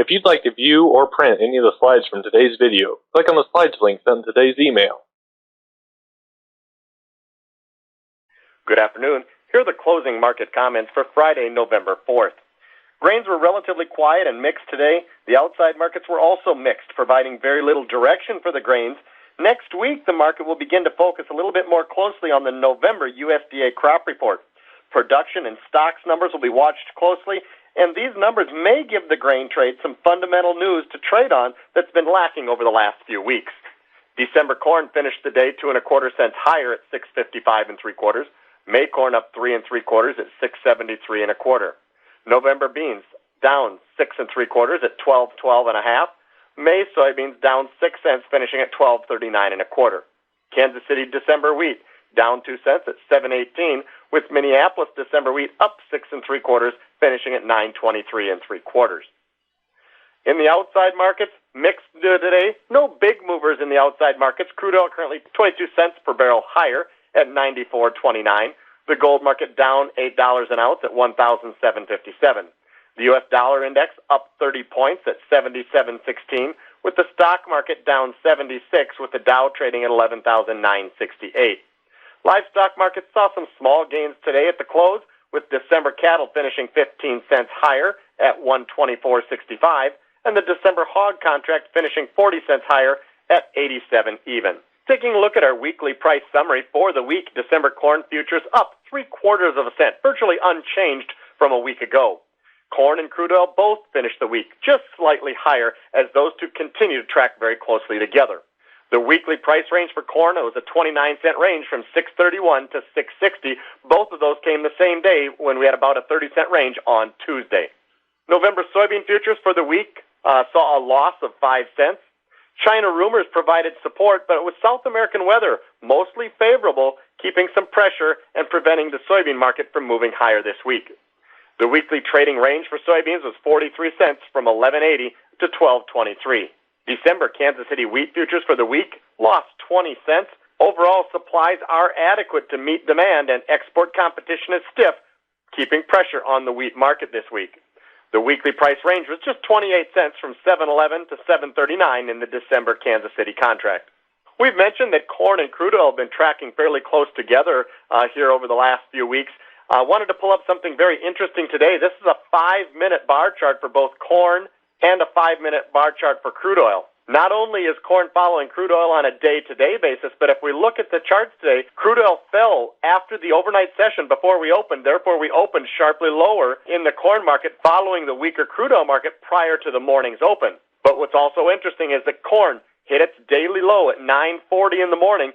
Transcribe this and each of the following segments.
If you'd like to view or print any of the slides from today's video, click on the slides link sent in today's email. Good afternoon. Here are the closing market comments for Friday, November 4th. Grains were relatively quiet and mixed today. The outside markets were also mixed, providing very little direction for the grains. Next week, the market will begin to focus a little bit more closely on the November USDA crop report. Production and stocks numbers will be watched closely, and these numbers may give the grain trade some fundamental news to trade on that's been lacking over the last few weeks. December corn finished the day 2 1/4 cents higher at 6.55 3/4. May corn up 3 3/4 at 6.73 1/4. November beans down 6 3/4 at 12.12 1/2. May soybeans down 6 cents, finishing at 12.39 1/4. Kansas City December wheat down 2 cents at 7.18, with Minneapolis December wheat up 6 3/4, finishing at 9.23 3/4. In the outside markets, mixed today. No big movers in the outside markets. Crude oil currently 22 cents per barrel higher at 94.29. The gold market down $8 an ounce at 1,757. The U.S. dollar index up 30 points at 77.16, with the stock market down 76, with the Dow trading at 11,968. Livestock markets saw some small gains today at the close, with December cattle finishing 15 cents higher at 124.65, and the December hog contract finishing 40 cents higher at 87 even. Taking a look at our weekly price summary for the week, December corn futures up 3/4 cent, virtually unchanged from a week ago. Corn and crude oil both finished the week just slightly higher, as those two continue to track very closely together. The weekly price range for corn was a 29-cent range from 6.31 to 6.60. Both of those came the same day when we had about a 30-cent range on Tuesday. November soybean futures for the week saw a loss of 5 cents. China rumors provided support, but it was South American weather, mostly favorable, keeping some pressure and preventing the soybean market from moving higher this week. The weekly trading range for soybeans was 43 cents from 11.80 to 12.23. December Kansas City wheat futures for the week lost 20 cents. Overall, supplies are adequate to meet demand, and export competition is stiff, keeping pressure on the wheat market this week. The weekly price range was just 28 cents from 7.11 to 7.39 in the December Kansas City contract. We've mentioned that corn and crude oil have been tracking fairly close together here over the last few weeks. I wanted to pull up something very interesting today. This is a 5-minute bar chart for both corn and a 5-minute bar chart for crude oil. Not only is corn following crude oil on a day-to-day basis, but if we look at the charts today, crude oil fell after the overnight session before we opened. Therefore, we opened sharply lower in the corn market following the weaker crude oil market prior to the morning's open. But what's also interesting is that corn hit its daily low at 9:40 in the morning,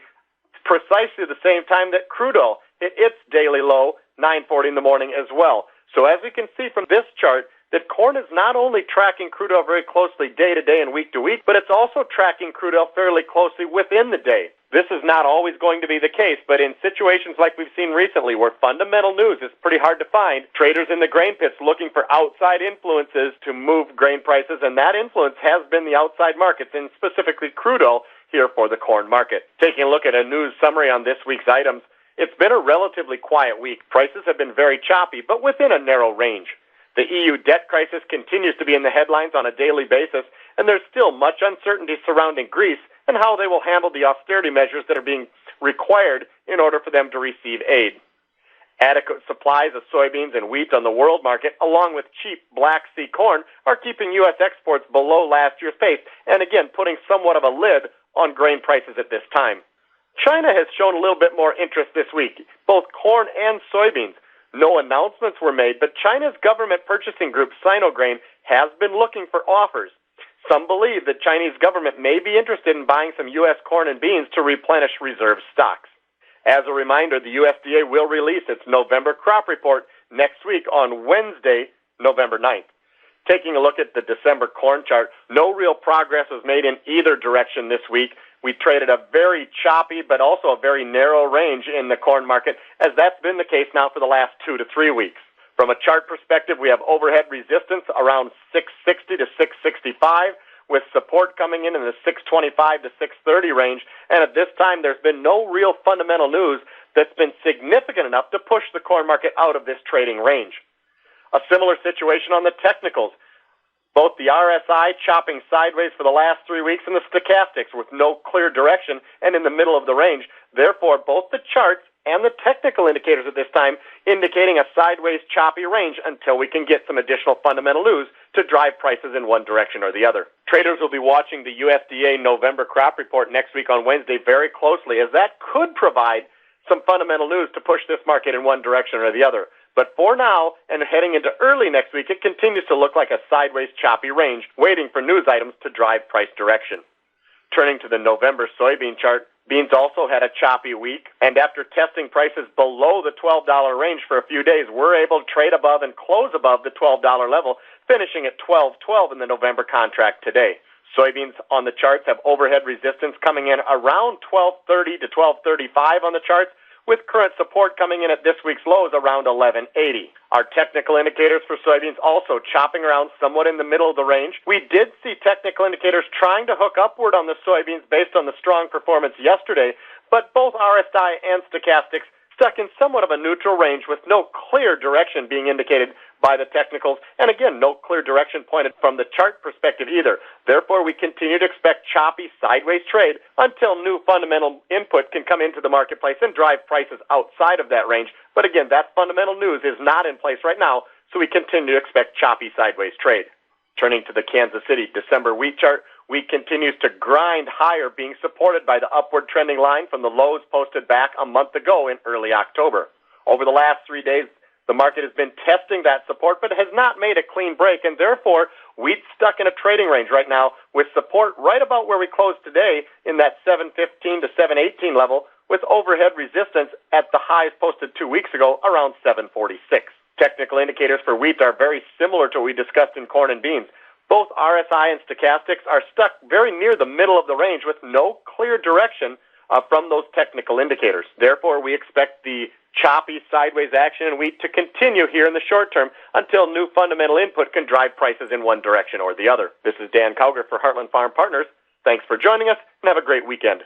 precisely the same time that crude oil hit its daily low, 9:40 in the morning as well. So as we can see from this chart, that corn is not only tracking crude oil very closely day to day and week to week, but it's also tracking crude oil fairly closely within the day. This is not always going to be the case, but in situations like we've seen recently where fundamental news is pretty hard to find, traders in the grain pits looking for outside influences to move grain prices, and that influence has been the outside markets, and specifically crude oil here for the corn market. Taking a look at a news summary on this week's items, it's been a relatively quiet week. Prices have been very choppy, but within a narrow range. The EU debt crisis continues to be in the headlines on a daily basis, and there's still much uncertainty surrounding Greece and how they will handle the austerity measures that are being required in order for them to receive aid. Adequate supplies of soybeans and wheat on the world market, along with cheap Black Sea corn, are keeping U.S. exports below last year's pace, and again putting somewhat of a lid on grain prices at this time. China has shown a little bit more interest this week, both corn and soybeans. No announcements were made, but China's government purchasing group Sinograin has been looking for offers. Some believe the Chinese government may be interested in buying some U.S. corn and beans to replenish reserve stocks. As a reminder, the USDA will release its November crop report next week on Wednesday, November 9th. Taking a look at the December corn chart, no real progress was made in either direction this week. We traded a very choppy but also a very narrow range in the corn market, as that's been the case now for the last 2 to 3 weeks. From a chart perspective, we have overhead resistance around 660 to 665, with support coming in the 625 to 630 range, and at this time there's been no real fundamental news that's been significant enough to push the corn market out of this trading range. A similar situation on the technicals. Both the RSI chopping sideways for the last 3 weeks and the stochastics with no clear direction and in the middle of the range. Therefore, both the charts and the technical indicators at this time indicating a sideways choppy range until we can get some additional fundamental news to drive prices in one direction or the other. Traders will be watching the USDA November crop report next week on Wednesday very closely, as that could provide some fundamental news to push this market in one direction or the other. But for now, and heading into early next week, it continues to look like a sideways choppy range, waiting for news items to drive price direction. Turning to the November soybean chart, beans also had a choppy week, and after testing prices below the $12 range for a few days, we're able to trade above and close above the $12 level, finishing at $12.12 in the November contract today. Soybeans on the charts have overhead resistance coming in around $12.30 to $12.35 on the charts, with current support coming in at this week's lows around $11.80. Our technical indicators for soybeans also chopping around somewhat in the middle of the range. We did see technical indicators trying to hook upward on the soybeans based on the strong performance yesterday, but both RSI and stochastics stuck in somewhat of a neutral range with no clear direction being indicated by the technicals, and again, no clear direction pointed from the chart perspective either. Therefore, we continue to expect choppy sideways trade until new fundamental input can come into the marketplace and drive prices outside of that range. But again, that fundamental news is not in place right now, so we continue to expect choppy sideways trade. Turning to the Kansas City December wheat chart, wheat continues to grind higher, being supported by the upward trending line from the lows posted back a month ago in early October. Over the last 3 days, the market has been testing that support, but has not made a clean break, and therefore, wheat's stuck in a trading range right now with support right about where we closed today in that 715 to 718 level, with overhead resistance at the highs posted 2 weeks ago around 746. Technical indicators for wheat are very similar to what we discussed in corn and beans. Both RSI and stochastics are stuck very near the middle of the range with no clear direction from those technical indicators. Therefore, we expect the choppy sideways action in wheat to continue here in the short term until new fundamental input can drive prices in one direction or the other. This is Dan Cowger for Heartland Farm Partners. Thanks for joining us, and have a great weekend.